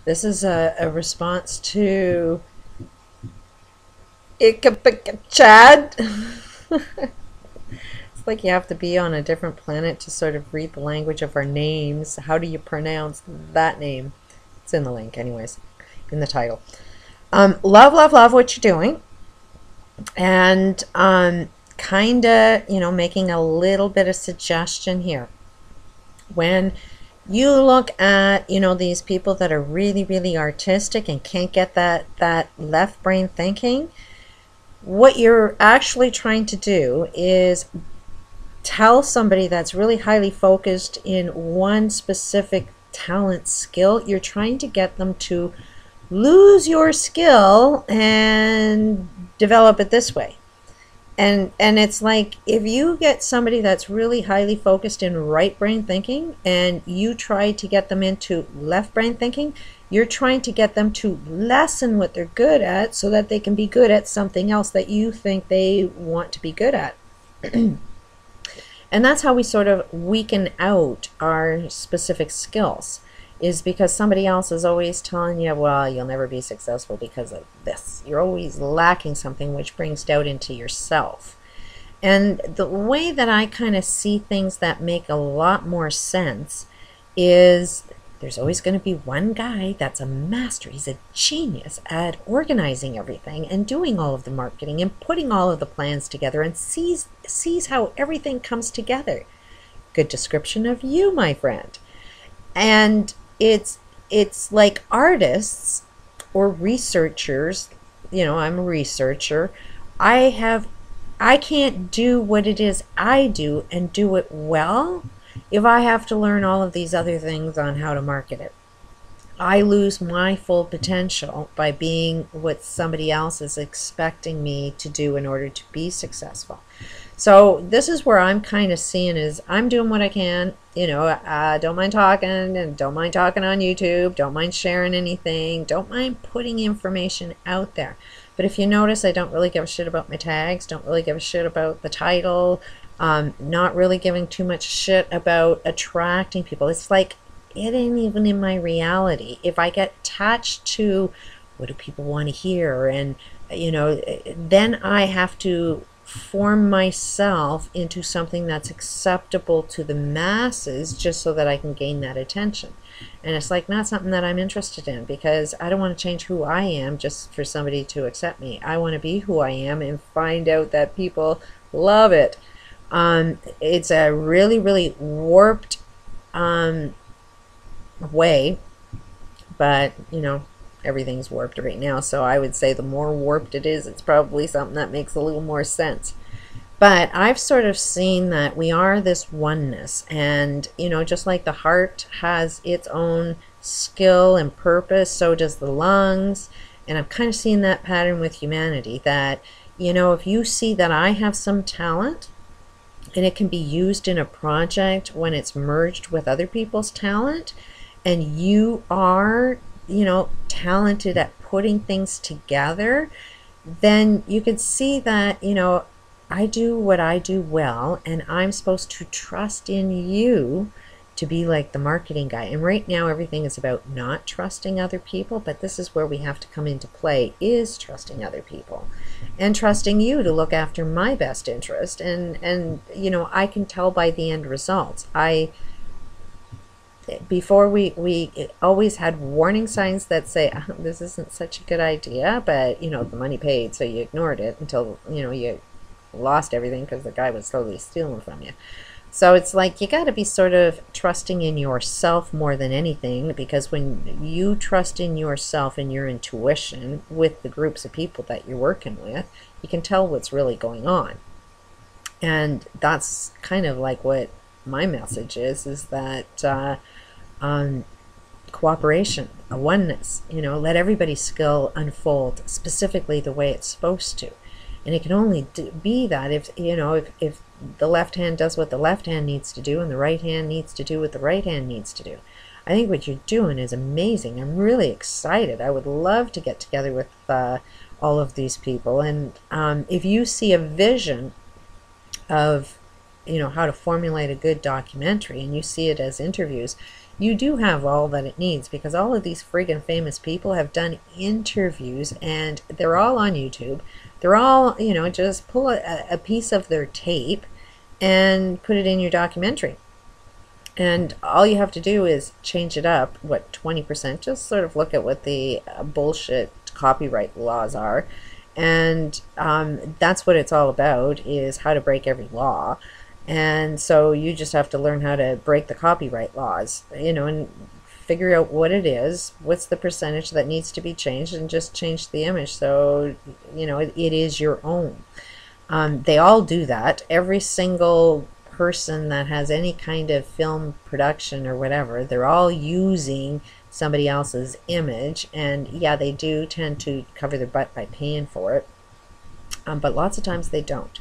This is a response to icpchad. It's like you have to be on a different planet to sort of read the language of our names. How do you pronounce that name? It's in the link, anyways, in the title. Love, love, love what you're doing. And kind of, making a little bit of suggestion here. When you look at, these people that are really, really artistic and can't get that left brain thinking, what you're actually trying to do is tell somebody that's really highly focused in one specific talent skill, you're trying to get them to lose your skill and develop it this way. And it's like, if you get somebody that's really highly focused in right brain thinking and you try to get them into left brain thinking, you're trying to get them to lessen what they're good at so that they can be good at something else that you think they want to be good at. And that's how we sort of weaken out our specific skills, is because somebody else is always telling you, well, you'll never be successful because of this. You're always lacking something, which brings doubt into yourself. And the way that I kind of see things that make a lot more sense is there's always going to be one guy that's a master. He's a genius at organizing everything and doing all of the marketing and putting all of the plans together and sees how everything comes together. Good description of you, my friend. And it's like artists or researchers. I'm a researcher. I can't do what it is I do and do it well if I have to learn all of these other things on how to market it. I lose my full potential by being what somebody else is expecting me to do in order to be successful. So this is where I'm kind of seeing is I'm doing what I can. Don't mind talking, and don't mind talking on YouTube, don't mind sharing anything, don't mind putting information out there. But if you notice, I don't really give a shit about my tags, don't really give a shit about the title, not really giving too much shit about attracting people. It's like, it ain't even in my reality. If I get attached to what do people want to hear, and then I have to form myself into something that's acceptable to the masses just so that I can gain that attention. And it's like not something that I'm interested in, because I don't want to change who I am just for somebody to accept me. I want to be who I am and find out that people love it. It's a really, really warped way, but everything's warped right now, so I would say the more warped it is, it's probably something that makes a little more sense. But I've sort of seen that we are this oneness, and just like the heart has its own skill and purpose, so does the lungs. And I'm kind of seeing that pattern with humanity, that if you see that I have some talent and it can be used in a project when it's merged with other people's talent, and you are talented at putting things together, then you can see that I do what I do well, and I'm supposed to trust in you to be like the marketing guy. And right now everything is about not trusting other people, but this is where we have to come into play, is trusting other people and trusting you to look after my best interest. And I can tell by the end results. Before we always had warning signs that say, oh, this isn't such a good idea, but the money paid, so you ignored it until you lost everything because the guy was slowly stealing from you. So it's like you got to be sort of trusting in yourself more than anything, because when you trust in yourself and your intuition with the groups of people that you're working with, you can tell what's really going on. And that's kind of like what my message is that cooperation, a oneness, let everybody's skill unfold specifically the way it's supposed to. And it can only be that if the left hand does what the left hand needs to do, and the right hand needs to do what the right hand needs to do. I think what you're doing is amazing. I'm really excited. I would love to get together with all of these people. And if you see a vision of how to formulate a good documentary, and you see it as interviews, you do have all that it needs, because all of these friggin' famous people have done interviews and they're all on YouTube. They're all, you know, just pull a piece of their tape and put it in your documentary. And all you have to do is change it up, what, 20%, just sort of look at what the bullshit copyright laws are. And that's what it's all about, is how to break every law. And so you just have to learn how to break the copyright laws, you know, and figure out what it is, what's the percentage that needs to be changed, and just change the image so, you know, it is your own. They all do that. Every single person that has any kind of film production or whatever, they're all using somebody else's image, and yeah, they do tend to cover their butt by paying for it, but lots of times they don't.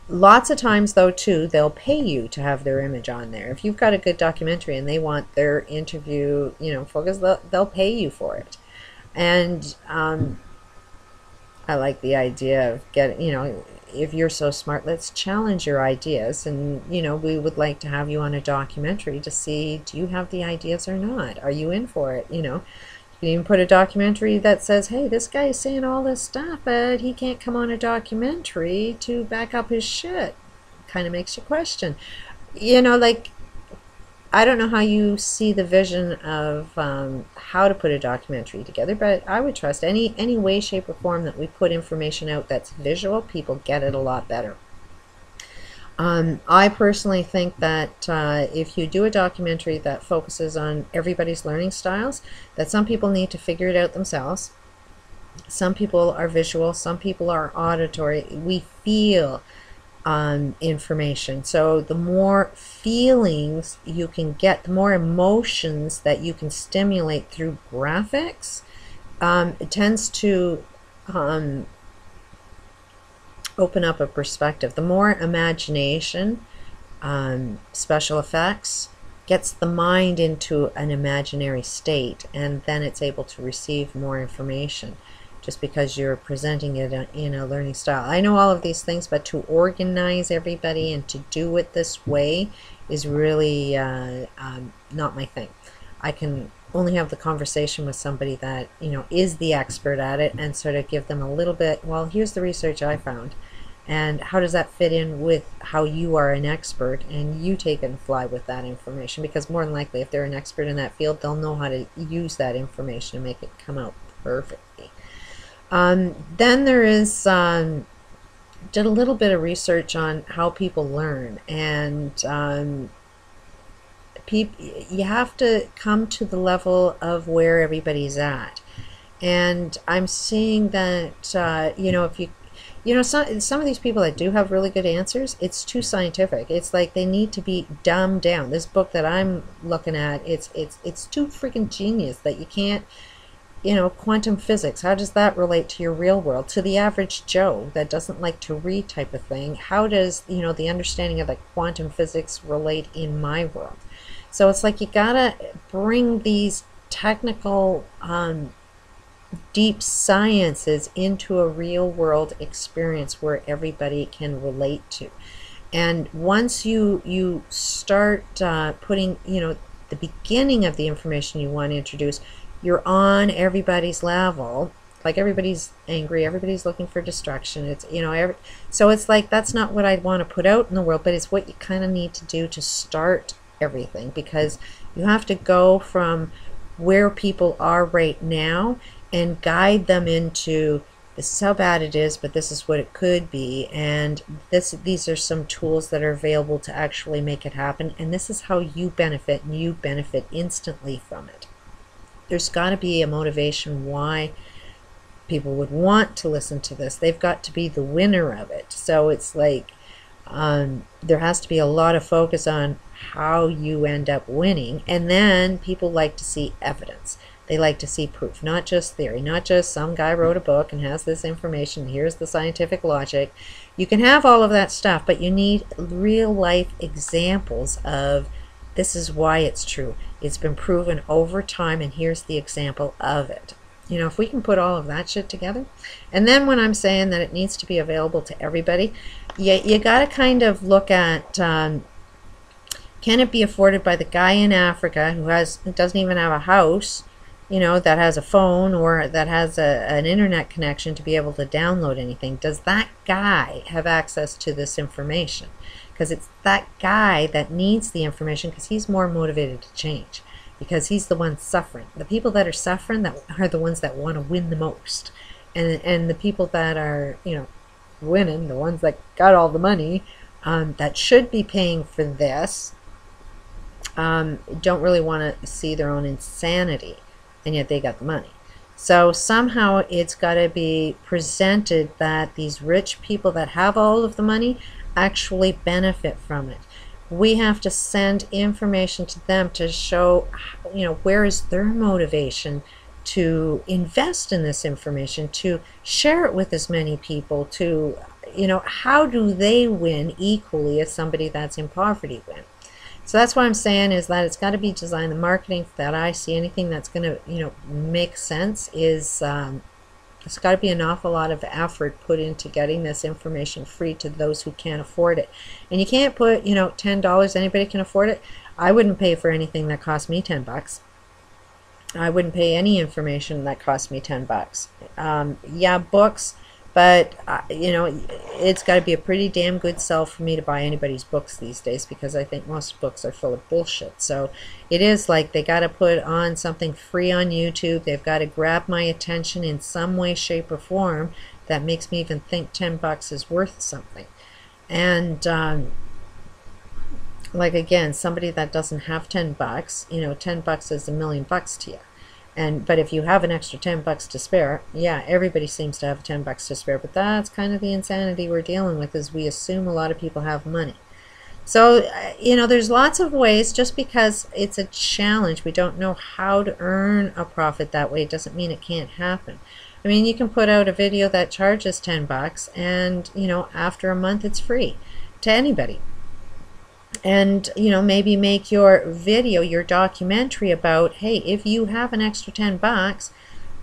Lots of times, though, too, they'll pay you to have their image on there. If you've got a good documentary and they want their interview, you know, focused, they'll pay you for it. And I like the idea of getting, you know, if you're so smart, let's challenge your ideas. And, you know, we would like to have you on a documentary to see, do you have the ideas or not? Are you in for it? You know, you can even put a documentary that says, hey, this guy is saying all this stuff, but he can't come on a documentary to back up his shit. Kind of makes you question. You know, like, I don't know how you see the vision of how to put a documentary together, but I would trust any way, shape, or form that we put information out that's visual, people get it a lot better. I personally think that if you do a documentary that focuses on everybody's learning styles, that some people need to figure it out themselves. Some people are visual, some people are auditory. We feel information. So the more feelings you can get, the more emotions that you can stimulate through graphics, it tends to open up a perspective. The more imagination, special effects, gets the mind into an imaginary state, and then it's able to receive more information, just because you're presenting it in a learning style. I know all of these things, but to organize everybody and to do it this way is really not my thing. I can only have the conversation with somebody that, you know, is the expert at it, and sort of give them a little bit, well, here's the research I found, and how does that fit in with how you are an expert, and you take it and fly with that information, because more than likely if they're an expert in that field, they'll know how to use that information and make it come out perfectly. Then there is, did a little bit of research on how people learn, and you have to come to the level of where everybody's at. And I'm seeing that, you know, if you know, some of these people that do have really good answers, it's too scientific. It's like they need to be dumbed down. This book that I'm looking at, it's too freaking genius that you can't. You know, quantum physics, how does that relate to your real world? To the average Joe that doesn't like to read type of thing, how does, you know, the understanding of the quantum physics relate in my world? So it's like you gotta bring these technical, deep sciences into a real world experience where everybody can relate to. And once you start putting, you know, the beginning of the information you want to introduce, you're on everybody's level. Like, everybody's angry, everybody's looking for destruction. It's, you know, so it's like, that's not what I want to put out in the world, but it's what you kind of need to do to start everything, because you have to go from where people are right now and guide them into, this is how bad it is, but this is what it could be, and these are some tools that are available to actually make it happen, and this is how you benefit, and you benefit instantly from it. There's got to be a motivation why people would want to listen to this. They've got to be the winner of it. So it's like, there has to be a lot of focus on how you end up winning, and then people like to see evidence. They like to see proof, not just theory, not just some guy wrote a book and has this information, here's the scientific logic. You can have all of that stuff, but you need real life examples of, this is why it's true. It's been proven over time, and here's the example of it. You know, if we can put all of that shit together, and then when I'm saying that it needs to be available to everybody, you got to kind of look at, can Can it be afforded by the guy in Africa who doesn't even have a house, you know, that has a phone or that has an internet connection to be able to download anything? Does that guy have access to this information? Because it's that guy that needs the information, because he's more motivated to change, because he's the one suffering. The people that are suffering that are the ones that want to win the most, and the people that are, you know, winning, the ones that got all the money, that should be paying for this, don't really want to see their own insanity, and yet they got the money. So somehow it's got to be presented that these rich people that have all of the money actually benefit from it. We have to send information to them to show, you know, where is their motivation to invest in this information, to share it with as many people, to, you know, how do they win equally as somebody that's in poverty win? So that's what I'm saying, is that it's got to be designed. The marketing that I see, anything that's going to, you know, make sense, is it's got to be an awful lot of effort put into getting this information free to those who can't afford it. And you can't put, you know, $10, anybody can afford it. I wouldn't pay for anything that cost me $10. I wouldn't pay any information that cost me $10. Yeah, books. But, you know, it's got to be a pretty damn good sell for me to buy anybody's books these days, because I think most books are full of bullshit. So it is like they got to put on something free on YouTube. They've got to grab my attention in some way, shape, or form that makes me even think $10 is worth something. And, like, again, somebody that doesn't have $10, you know, $10 is $1,000,000 to you. But if you have an extra $10 to spare, yeah, everybody seems to have $10 to spare. But that's kind of the insanity we're dealing with, is we assume a lot of people have money. So, you know, there's lots of ways. Just because it's a challenge, we don't know how to earn a profit that way, doesn't mean it can't happen. I mean, you can put out a video that charges $10, and, you know, after a month it's free to anybody. And, you know, maybe make your video, your documentary about, hey, if you have an extra $10,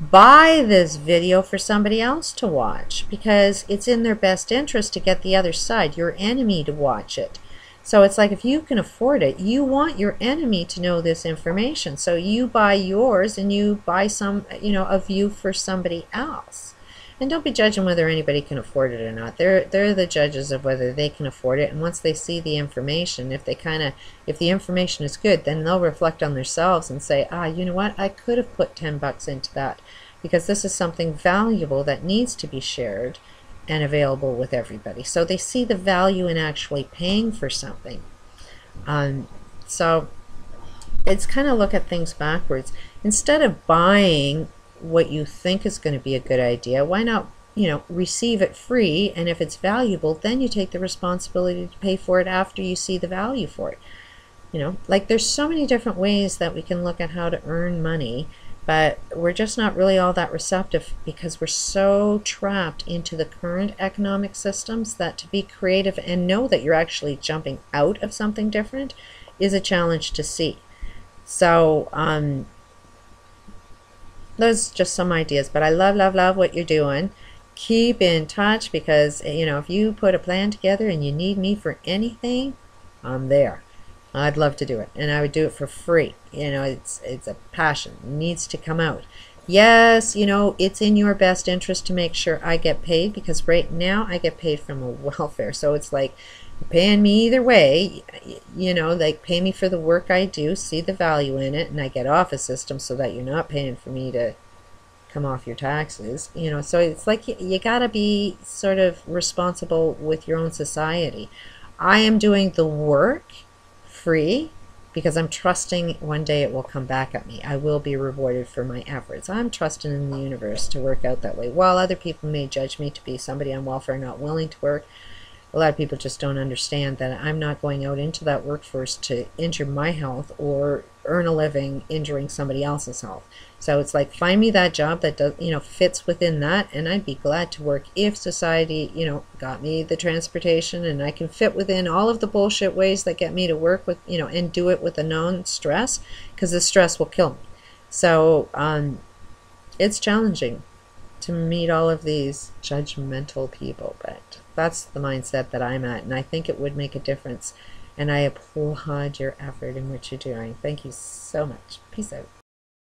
buy this video for somebody else to watch, because it's in their best interest to get the other side, your enemy, to watch it. So it's like, if you can afford it, you want your enemy to know this information. So you buy yours, and you buy some, you know, a view for somebody else. And don't be judging whether anybody can afford it or not. They're the judges of whether they can afford it. And once they see the information, if the information is good, then they'll reflect on themselves and say, you know what, I could have put $10 into that, because this is something valuable that needs to be shared and available with everybody. So they see the value in actually paying for something. So it's kind of look at things backwards. Instead of buying what you think is going to be a good idea, why not, you know, receive it free, and if it's valuable, then you take the responsibility to pay for it after you see the value for it. You know, like, there's so many different ways that we can look at how to earn money, but we're just not really all that receptive, because we're so trapped into the current economic systems that to be creative and know that you're actually jumping out of something different is a challenge to see. So those are just some ideas, but I love what you're doing. Keep in touch, because, you know, if you put a plan together and you need me for anything, I'm there. I'd love to do it, and I would do it for free. You know, it's a passion. It needs to come out. Yes, you know, it's in your best interest to make sure I get paid, because right now I get paid from a welfare. So it's like, paying me either way, you know, like, pay me for the work I do, see the value in it, and I get off a system so that you're not paying for me to come off your taxes, you know. So it's like, you gotta be sort of responsible with your own society. I am doing the work free because I'm trusting one day it will come back at me. I will be rewarded for my efforts. I'm trusting in the universe to work out that way. While other people may judge me to be somebody on welfare, not willing to work, a lot of people just don't understand that I'm not going out into that workforce to injure my health or earn a living injuring somebody else's health. So it's like, find me that job that does, you know, fits within that, and I'd be glad to work if society, you know, got me the transportation and I can fit within all of the bullshit ways that get me to work with, you know, and do it with a known stress, because the stress will kill me. So it's challenging to meet all of these judgmental people, but that's the mindset that I'm at, and I think it would make a difference. and I applaud your effort in what you're doing. Thank you so much. Peace out.